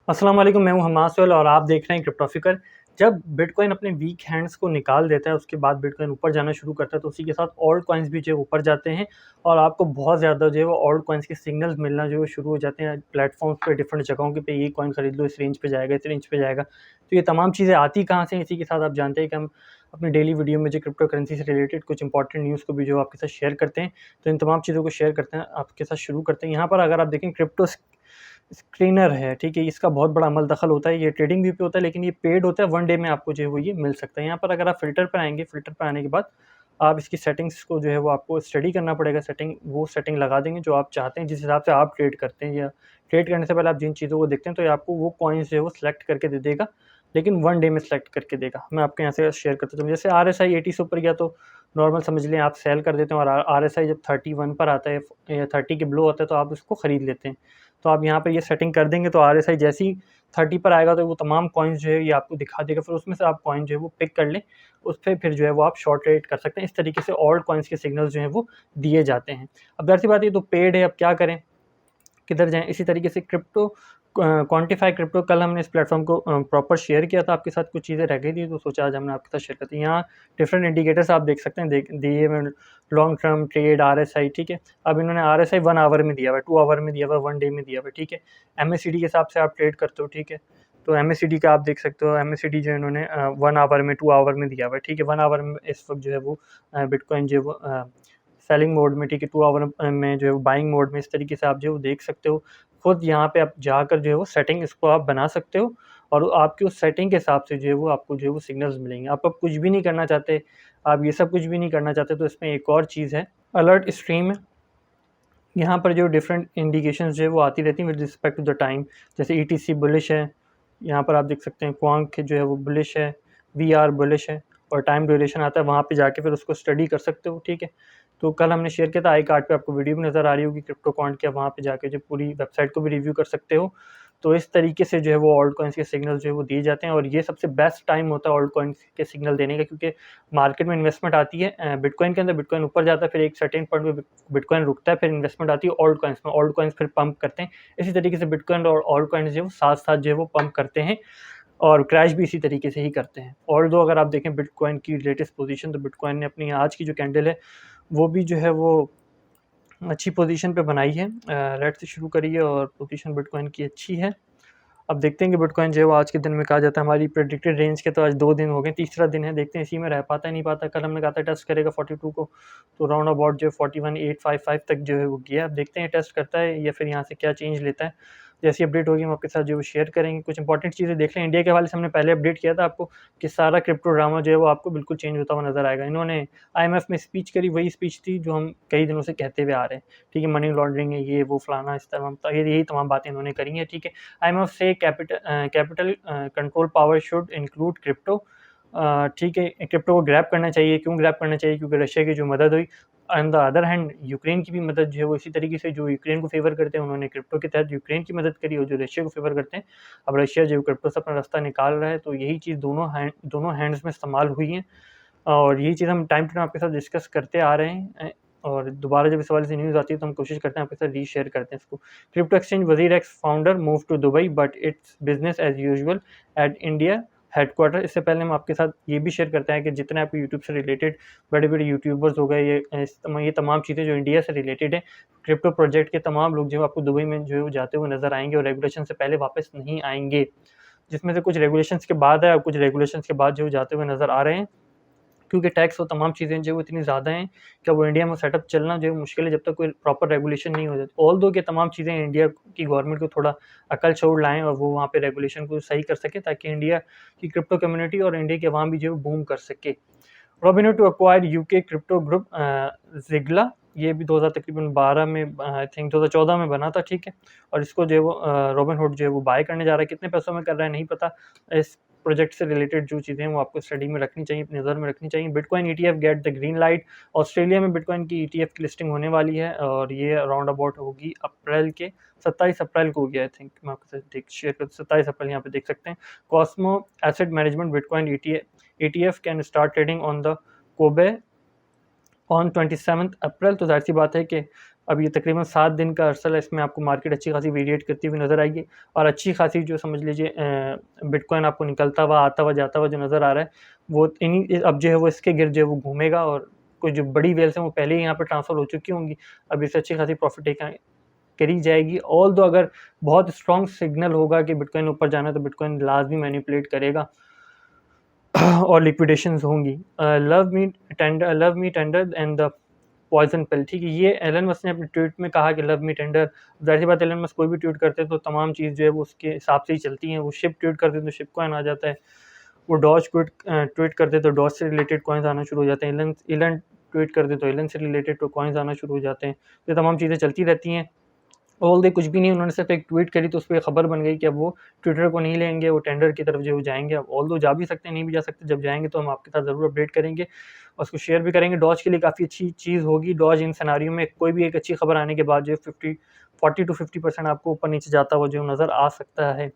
अस्सलाम वालेकुम, मैं हूं हमास सोहेल और आप देख रहे हैं क्रिप्टोफिकर। जब बिटकॉइन अपने वीक हैंड्स को निकाल देता है, उसके बाद बिटकॉइन ऊपर जाना शुरू करता है, तो उसी के साथ ऑल्ट कॉइन्स भी जो है ऊपर जाते हैं और आपको बहुत ज़्यादा जो है वो ऑल्ट कॉइन्स के सिग्नल्स मिलना जो है शुरू हो जाते हैं प्लेटफॉर्म्स पे, डिफरेंट जगहों के पे। ये कॉइन खरीद लो, इस रेंज पे जाएगा, इस रेंज पे जाएगा। तो ये तमाम चीज़ें आती कहाँ से हैं? इसी के साथ आप जानते हैं कि हम अपनी डेली वीडियो में जो क्रिप्टो करेंसी से रिलेटेड कुछ इंपॉर्टेंट न्यूज़ को भी जो आपके साथ शेयर करते हैं। तो इन तमाम चीज़ों को शेयर करते हैं, आपके साथ शुरू करते हैं। यहाँ पर अगर आप देखें, क्रिप्टो स्क्रीनर है, ठीक है? इसका बहुत बड़ा अमल दखल होता है, ये ट्रेडिंग व्यू पे होता है, लेकिन ये पेड होता है। 1 डे में आपको जो है वो ये मिल सकता है। यहाँ पर अगर आप फ़िल्टर पर आएँगे, फ़िल्टर पर आने के बाद आप इसकी सेटिंग्स को जो है वो आपको स्टडी करना पड़ेगा। वो सेटिंग लगा देंगे जो आप चाहते हैं, जिस हिसाब से आप ट्रेड करते हैं, या ट्रेड करने से पहले आप जिन चीज़ों को देखते हैं, तो ये आपको वो कॉइन्स जो है वो सिलेक्ट करके दे देगा, लेकिन 1 डे में सिलेक्ट करके देगा। मैं आपको यहाँ से शेयर करता चलूँ। जैसे RSI 80 से ऊपर गया तो नॉर्मल समझ लें आप सेल कर देते हैं, और RSI जब 31 पर आता है या 30 के बिलो होता है, तो आप उसको खरीद लेते हैं। तो आप यहाँ पे ये सेटिंग कर देंगे, तो RSI जैसे ही 30 पर आएगा, तो वो तमाम कॉइन्स जो है ये आपको दिखा देगा। फिर उसमें से आप कॉइन जो है वो पिक कर लें, उस पे फिर जो है वो आप शॉर्ट ट्रेड कर सकते हैं। इस तरीके से ऑल्ट कॉइन्स के सिग्नल्स जो हैं वो दिए जाते हैं। अब ज़ाहिर सी बात है, ये तो पेड है, अब क्या करें, किधर जाएँ? इसी तरीके से क्रिप्टो क्वांटिफाई क्रिप्टो, कल हमने इस प्लेटफ़ॉर्म को प्रॉपर शेयर किया था आपके साथ, कुछ चीज़ें रह गई थी, तो सोचा आज हमने आपके साथ शेयर करते हैं। यहाँ डिफरेंट इंडिकेटर्स आप देख सकते हैं, दिए हुए लॉन्ग टर्म ट्रेड, RSI, ठीक है? अब इन्होंने RSI 1 आवर में दिया हुआ है, 2 आवर में दिया हुआ है, 1 डे में दिया हुआ है, ठीक है? MACD के हिसाब से आप ट्रेड करते हो, ठीक है? तो MACD का आप देख सकते हो, MACD जो इन्होंने 1 आवर में, 2 आवर में दिया हुआ है, ठीक है? 1 आवर में इस वक़्त जो है वो बिटकॉइन जो है वो सेलिंग मोड में, ठीक है? 2 आवर में जो है वो बाइंग मोड में। इस तरीके से आप जो है वो देख सकते हो। खुद यहाँ पे आप जाकर जो है वो सेटिंग इसको आप बना सकते हो, और आपकी उस सेटिंग के हिसाब से जो है वो आपको जो है वो सिग्नल्स मिलेंगे। आप अब कुछ भी नहीं करना चाहते, आप ये सब कुछ भी नहीं करना चाहते, तो इसमें एक और चीज़ है, अलर्ट स्ट्रीम है। यहाँ पर जो डिफरेंट इंडिकेशंस जो है वो आती रहती हैं with respect to the time. जैसे ETC बुलिश है, यहाँ पर आप देख सकते हैं क्वांक जो है वो बुलिश है, VR बुलिश है, और टाइम ड्यूरेशन आता है, वहाँ पे जाके फिर उसको स्टडी कर सकते हो, ठीक है? तो कल हमने शेयर किया था, आई कार्ड पे आपको वीडियो भी नज़र आ रही होगी क्रिप्टो क्वांट की, आप वहाँ पे जाके जो पूरी वेबसाइट को भी रिव्यू कर सकते हो। तो इस तरीके से जो है वो ऑल्ट कॉइन्स के सिग्नल जो है वो दिए जाते हैं, और ये सबसे बेस्ट टाइम होता है ऑल्ट कॉइन्स के सिग्नल देने का, क्योंकि मार्केट में इन्वेस्टमेंट आती है बिटकॉइन के अंदर, बिटकॉइन ऊपर जाता है, फिर एक सर्टेन पॉइंट पे बिटकॉइन रुकता है, फिर इन्वेस्टमेंट आती है ऑल्ट कॉइन्स में, ऑल्ट कॉइन्स फिर पंप करते हैं। इसी तरीके से बिटकॉइन और ऑल्ट कॉइन्स जो है वो साथ-साथ जो है वो पंप करते हैं, और क्रैश भी इसी तरीके से ही करते हैं। ऑल्दो अगर आप देखें बिटकॉइन की लेटेस्ट पोजीशन, तो बिटकॉइन ने अपनी आज की जो कैंडल है, वो भी जो है वो अच्छी पोजीशन पे बनाई है। रेड से शुरू करी है और पोजीशन बिटकॉइन की अच्छी है। अब देखते हैं कि बिटकॉइन जो है वो आज के दिन में, कहा जाता है हमारी प्रेडिक्टेड रेंज के, तो आज 2 दिन हो गए, तीसरा दिन है, देखते हैं इसी में रह पाता है नहीं पाता। कल हमने कहा था टेस्ट करेगा 42 को, तो राउंड अबाउट जो है 41,855 तक जो है वो गया। अब देखते हैं टेस्ट करता है या फिर यहाँ से क्या चेंज लेता है। जैसी अपडेट होगी हम आपके साथ जो है शेयर करेंगे। कुछ इंपॉर्टेंट चीज़ें देख लें, इंडिया के हवाले से हमने पहले अपडेट किया था आपको कि सारा क्रिप्टो ड्रामा जो है वो आपको बिल्कुल चेंज होता हुआ नज़र आएगा। इन्होंने IMF में स्पीच करी, वही स्पीच थी जो हम कई दिनों से कहते हुए आ रहे हैं, ठीक है? मनी लॉन्ड्रिंग है, ये वो फलाना इस तरह, यही तमाम बातें इन्होंने करी हैं, ठीक है? IMF से capital control power should include crypto, ठीक है? क्रिप्टो को ग्रैब करना चाहिए। क्यों ग्रैब करना चाहिए? क्योंकि रशिया की जो मदद हुई, on the other hand Ukraine की भी मदद जो है वो इसी तरीके से, जो यूक्रेन को फेवर करते हैं उन्होंने क्रिप्टो के तहत यूक्रेन की मदद करी, और जो रशिया को फेवर करते हैं, अब रशिया जो क्रिप्टो से अपना रास्ता निकाल रहा है। तो यही चीज़ दोनों हैंड्स में इस्तेमाल हुई है, और यही चीज़ हम टाइम टू टाइम आपके साथ डिस्कस करते आ रहे हैं। और दोबारा जब इस हवाले से न्यूज़ आती है, तो हम कोशिश करते हैं आपके साथ रीशेयर करते हैं इसको। Crypto exchange WazirX founder move to Dubai, but it's business as usual at India headquarter. इससे पहले हम आपके साथ ये भी शेयर करते हैं कि जितने आपके यूट्यूब से रिलेटेड बड़े-बड़े यूट्यूबर्स हो गए, ये तमाम चीज़ें जो इंडिया से रिलेटेड है, क्रिप्टो प्रोजेक्ट के तमाम लोग जो है आपको दुबई में जो है वो जाते हुए नज़र आएँगे, और रेगुलेशन से पहले वापस नहीं आएँगे। जिसमें से कुछ रेगुलेशंस के बाद है, और कुछ रेगुलेशंस के बाद जो है जाते हुए नज़र आ रहे हैं, क्योंकि टैक्स और तमाम चीज़ें जो है वो इतनी ज़्यादा हैं कि वो इंडिया में सेटअप चलना जो है मुश्किल है, जब तक कोई प्रॉपर रेगुलेशन नहीं हो जाती। ऑल्दो कि तमाम चीज़ें इंडिया की गवर्नमेंट को थोड़ा अकल शऊर लाएँ, और वो वहाँ पे रेगुलेशन को सही कर सकें, ताकि इंडिया की क्रिप्टो कम्युनिटी और इंडिया के अवाम भी जो है बूम कर सके। Robinhood to acquire UK crypto group Ziglu, ये भी 2000 तकरीबन 12 में, आई थिंक 2014 में बना था, ठीक है? और इसको जो है वो रोबिनहुड जो है वो बाय करने जा रहा है। कितने पैसों में कर रहा है नहीं पता। इस प्रोजेक्ट से रिलेटेड जो चीज़ें हैं वो आपको स्टडी में रखनी चाहिए, अपनी नज़र में रखनी चाहिए। Bitcoin ETF get the green light. Australia में बिटकॉइन की ETF की लिस्टिंग होने वाली है, और ये अराउंड अबाउट होगी अप्रैल के 27 अप्रैल को होगी, आई थिंक। मैं आपके साथ शेयर कर 27 अप्रैल यहाँ पे देख सकते हैं। Cosmo asset management bitcoin ETF can start trading on the Kobe on 27 अप्रैल। तो ज़ाहिर सी बात है कि अब ये तकरीबन 7 दिन का अरसा है, इसमें आपको मार्केट अच्छी खासी वेरिएट करती हुई नज़र आएगी और अच्छी खासी जो समझ लीजिए बिटकॉइन आपको निकलता हुआ, आता हुआ, जाता हुआ जो नज़र आ रहा है, वो अब जो है वो इसके गिर्द जो है वो घूमेगा और कुछ जो बड़ी वेल्स हैं वो पहले ही यहाँ पे ट्रांसफ़र हो चुकी होंगी। अब इससे अच्छी खासी प्रॉफ़िट टेक करी जाएगी। ऑल्दो अगर बहुत स्ट्रॉन्ग सिग्नल होगा कि बिटकॉइन ऊपर जाना है तो बिटकॉइन लाजमी मैनिपुलेट करेगा और लिक्विडेशंस होंगी। Love me tender and the poison pill, ठीक है। ये एलन मस्क ने अपने ट्वीट में कहा कि लव मी टेंडर, ज़ाहिर सी बात है एलन मस्क कोई भी ट्वीट करते हैं तो तमाम चीज़ जो है वो उसके हिसाब से ही चलती हैं। वो शिप ट्वीट करते हैं तो शिप कॉइन आ जाता है, वो डॉज ट्वीट करते हैं तो डॉज से रिलेटेड कॉइन्स आना शुरू हो जाते हैं, इलन ट्वीट करते तो इलन से रिलेटेड तो कॉइन्स आना शुरू हो जाते हैं। तो तमाम चीज़ें चलती रहती हैं। ऑल दे कुछ भी नहीं, उन्होंने सिर्फ एक ट्वीट करी तो उस पर खबर बन गई कि अब वो ट्विटर को नहीं लेंगे, वो टेंडर की तरफ जो वो जाएंगे। अब ऑल दो जा भी सकते हैं, नहीं भी जा सकते, जब जाएंगे तो हम आपके साथ ज़रूर अपडेट करेंगे और उसको शेयर भी करेंगे। डॉज के लिए काफ़ी अच्छी चीज़ होगी। डॉज इन सिनारियो में कोई भी एक अच्छी खबर आने के बाद जो 40 to 50% आपको ऊपर नीचे जाता हुआ जो नज़र आ सकता है।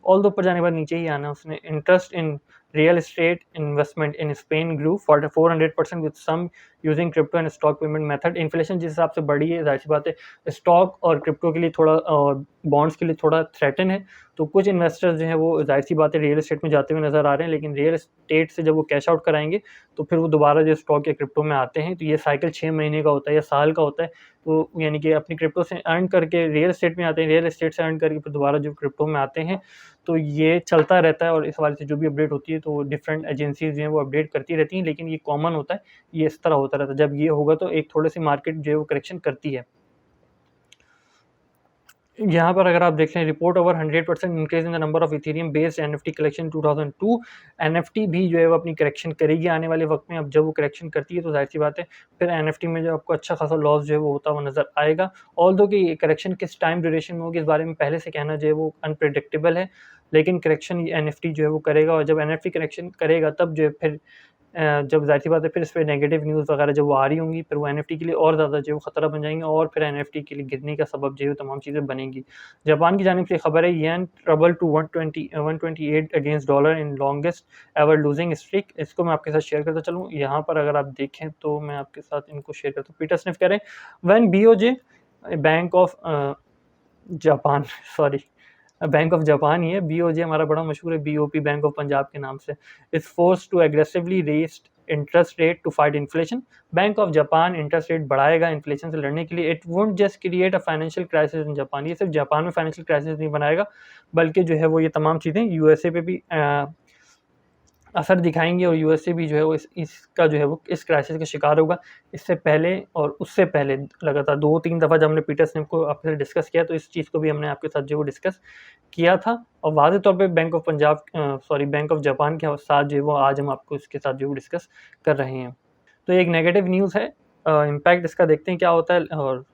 ऑल दो ऊपर जाने के बाद नीचे ही आना। उसने interest in real estate investment in Spain grew 400% with some using crypto and stock payment method. Inflation जिस हिसाब से बढ़ी है, जाहिर सी बात है स्टॉक और क्रिप्टो के लिए थोड़ा और बॉन्ड्स के लिए थोड़ा थ्रेटन है, तो कुछ इन्वेस्टर्स जो हैं वो जाहिर सी बात है रियल एस्टेट में जाते हुए नज़र आ रहे हैं। लेकिन रियल एस्टेट से जब वो कैश आउट कराएंगे तो फिर वो दोबारा जो स्टॉक या क्रिप्टो में आते हैं। तो ये साइकिल 6 महीने का होता है या साल का होता है। तो यानी कि अपनी क्रिप्टो से अर्न करके रियल एस्टेट में आते हैं, रियल एस्टेट से अर्न करके फिर दोबारा जो क्रिप्टो में आते हैं। तो ये चलता रहता है और इस हवाले से जो भी अपडेट होती है तो डिफरेंट एजेंसीज जो हैं वो अपडेट करती रहती हैं। लेकिन ये कॉमन होता है, ये इस तरह होता रहता है। जब ये होगा तो एक थोड़ी सी मार्केट जो है वो करेक्शन करती है। यहाँ पर अगर आप देख रहे हैं report over 100% increase in the number of Ethereum based NFT collection 2002। NFT भी जो है वो अपनी करेक्शन करेगी आने वाले वक्त में। अब जब वो करेक्शन करती है तो जाहिर सी बात है फिर एनएफटी में जो आपको अच्छा खासा लॉस जो है वो होता हुआ नजर आएगा। ऑल्दो कि करेक्शन किस टाइम ड्यूरेशन में होगी इस बारे में पहले से कहना जो है वो अनप्रिडिक्टेबल है, लेकिन करेक्शन एनएफटी जो है वो करेगा और जब एनएफटी करेक्शन करेगा तब जो है फिर जब ज़ाहिर-सी बात है फिर इस पे नेगेटिव न्यूज़ वगैरह जब वो आ रही होंगी फिर वो एनएफटी के लिए और ज़्यादा जो है खतरा बन जाएँगे और फिर एनएफटी के लिए गिरने का सबब जो है तमाम चीज़ें बनेंगी। जापान की जानिब से खबर है yen trouble to 128 against dollar in longest ever losing streak. इसको मैं आपके साथ शेयर करता चलूँ। यहाँ पर अगर आप देखें तो मैं आपके साथ इनको शेयर करता हूँ। पीटर स्निफ कह रहे हैं when BOJ bank of Japan sorry bank of Japan ही है, बीओजे हमारा बड़ा मशहूर है, बीओपी बैंक ऑफ पंजाब के नाम से। Is force to aggressively raised interest rate to fight inflation. Bank of Japan interest rate बढ़ाएगा इन्फ्लेशन से लड़ने के लिए। It won't just create a financial crisis in Japan, ये सिर्फ जापान में फाइनेंशियल क्राइसिस नहीं बनाएगा बल्कि जो है वो ये तमाम चीज़ें यूएसए पे भी असर दिखाएंगे और यूएसए भी जो है वो इसका जो है वो इस क्राइसिस का शिकार होगा। इससे पहले और उससे पहले लगातार 2-3 दफ़ा जब हमने पीटर स्निफ को आपके साथ डिस्कस किया तो इस चीज़ को भी हमने आपके साथ जो वो डिस्कस किया था और वाज़ेह तौर पे बैंक ऑफ जापान के साथ जो है वो आज हम आपको इसके साथ जो डिस्कस कर रहे हैं। तो एक नेगेटिव न्यूज़ है, इम्पैक्ट इसका देखते हैं क्या होता है और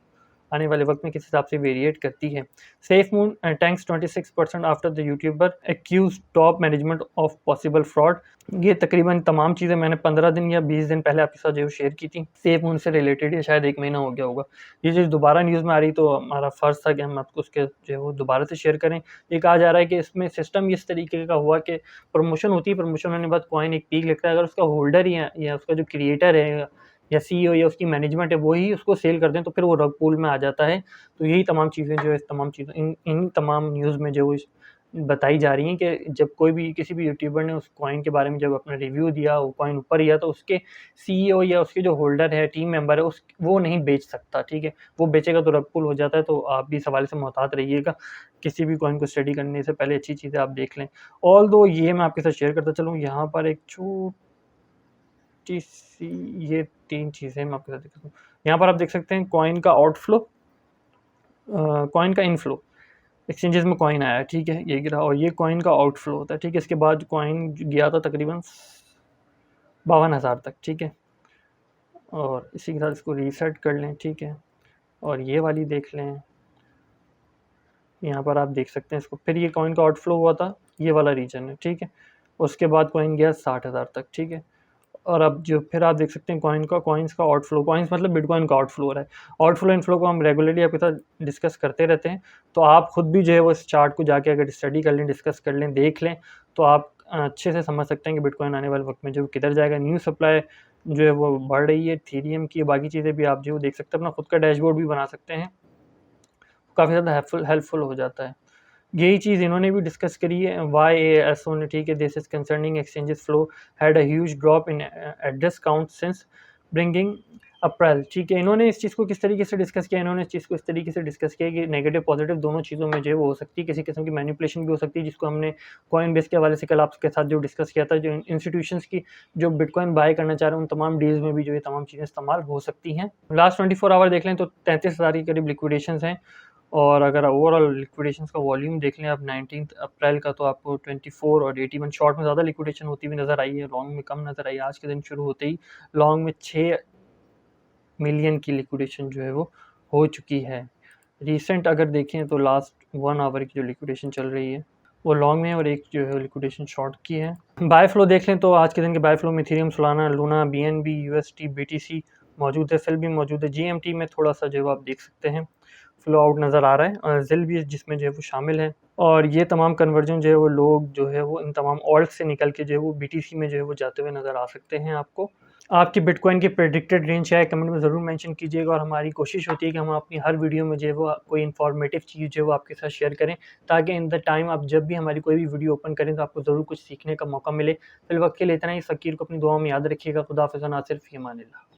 आने वाले वक्त में किस हिसाब से वेरिएट करती है। SafeMoon tanks 26% after the YouTuber accuse top management of possible fraud. ये तकरीबन तमाम चीज़ें मैंने 15 दिन या 20 दिन पहले आपके साथ जो शेयर की थी। सेफ मून से रिलेटेड ये शायद 1 महीना हो गया होगा। ये चीज़ दोबारा न्यूज़ में आ रही तो हमारा फ़र्ज़ था कि हम आपको उसके जो है वो दोबारा से शेयर करें। ये कहा जा रहा है कि इसमें सिस्टम इस तरीके का हुआ कि प्रमोशन होती है, प्रमोशन होने के बाद कॉइन एक पीक लगता है, अगर उसका होल्डर ही है या उसका जो क्रिएटर है या सीईओ या उसकी मैनेजमेंट है वो ही उसको सेल कर दें तो फिर वो रग पूल में आ जाता है। तो यही तमाम चीज़ें जो है तमाम चीज़ें इन तमाम न्यूज़ में जो बताई जा रही हैं कि जब कोई भी किसी भी यूट्यूबर ने उस कॉइन के बारे में जब अपना रिव्यू दिया, वो कॉइन ऊपर गया तो उसके सीईओ या उसके जो होल्डर है, टीम मेंबर है, उस वो नहीं बेच सकता, ठीक है? वो बेचेगा तो रग पुल हो जाता है। तो आप भी इस हवाले से मोहतात रहिएगा। किसी भी कॉइन को स्टडी करने से पहले अच्छी चीज़ें आप देख लें। ऑल्दो ये मैं आपके साथ शेयर करता चलूँ, यहाँ पर एक छोटी-सी ये 3 चीज़ें मैं आपके साथ दिखाता हूँ। यहाँ पर आप देख सकते हैं कॉइन का आउटफ्लो, कॉइन का इनफ्लो। एक्सचेंजेस में कॉइन आया, ठीक है, ये गिरा और ये कॉइन का आउटफ्लो होता है, ठीक है। इसके बाद कॉइन गया था तकरीबन 52,000 तक, ठीक है। और इसी के साथ इसको रीसेट कर लें, ठीक है। और ये वाली देख लें, यहाँ पर आप देख सकते हैं इसको। फिर ये कॉइन का आउटफ्लो हुआ था, ये वाला रीजन है, ठीक है। उसके बाद कॉइन गया 60,000 तक, ठीक है। और अब जो फिर आप देख सकते हैं कॉइन्स का आउटफ्लो, कॉइन्स मतलब बिटकॉइन का आउटफ्लो हो रहा है। आउटफ्लो इनफ्लो को हम रेगुलरली आपके साथ डिस्कस करते रहते हैं। तो आप खुद भी जो है वो इस चार्ट को जाके अगर स्टडी कर लें, डिस्कस कर लें, देख लें तो आप अच्छे से समझ सकते हैं कि बिटकॉइन आने वाले वक्त में जो किधर जाएगा। न्यू सप्लाई जो है वो बढ़ रही है, इथेरियम की बाकी चीज़ें भी आप जो देख सकते हैं, अपना खुद का डैशबोर्ड भी बना सकते हैं। काफ़ी ज़्यादा हेल्पफुल हो जाता है। यही चीज़ इन्होंने भी डिस्कस करी है, YASO ने, ठीक है, this is concerning exchanges flow had a huge drop in address count since bringing April, ठीक है। इन्होंने इस चीज़ को किस तरीके से डिस्कस किया, इन्होंने इस चीज़ को इस तरीके से डिस्कस किया कि नेगेटिव पॉजिटिव दोनों चीज़ों में जो है वो हो सकती है, किसी किस्म की मैनिपुलेशन भी हो सकती है, जिसको हमने कॉइनबेस के हवाले से कल आपके साथ जो डिस्कस किया था, जो इंस्टीट्यूशंस की जो बिटकॉइन बाय करना चाह रहे हैं उन तमाम डील्स में भी जो ये तमाम चीज़ें इस्तेमाल हो सकती हैं। लास्ट 24 आवर देख लें तो 33,000 के करीब लिक्विडेशंस हैं, और अगर ओवरऑल लिक्विडेशंस का वॉल्यूम देख लें आप 19 अप्रैल का, तो आपको 24 और 81 शॉर्ट में ज़्यादा लिक्विडेशन होती हुई नज़र आई है, लॉन्ग में कम नज़र आई है। आज के दिन शुरू होते ही लॉन्ग में 6 मिलियन की लिक्विडेशन जो है वो हो चुकी है। रिसेंट अगर देखें तो लास्ट 1 आवर की जो लिक्विडेशन चल रही है वो लॉन्ग में है, और एक जो है लिक्विडेशन शॉर्ट की है। बाय फ्लो देख लें तो आज के दिन के बाय फ्लो में Ethereum, Solana, Luna, BNB, UST, BTC मौजूद है, सेल भी मौजूद है। GMT में थोड़ा सा जो है आप देख सकते हैं फ्लो आउट नज़र आ रहा है, और ज़िल भी जिसमें जो है वो शामिल है। और ये तमाम कन्वर्जन जो है वो लोग जो है वो इन तमाम ऑल्ट से निकल के जो है वो BTC में जो है वो जाते हुए नज़र आ सकते हैं आपको। आपकी बिटकॉइन की प्रेडिक्टेड रेंज क्या है, कमेंट में ज़रूर मेंशन कीजिएगा, और हमारी कोशिश होती है कि हम अपनी हर वीडियो में जो है वो कोई इन्फॉर्मेटिव चीज़ जो है वो आपके साथ शेयर करें, ताकि इन द टाइम आप जब भी हमारी कोई भी वीडियो ओपन करें तो आपको ज़रूर कुछ सीखने का मौका मिले। फिलवक्त के लिए इतना ही। फ़कीर को अपनी दुआओं में याद रखिएगा। खुदा हाफ़िज़ व नासिर फ़ी अमानिल्लाह।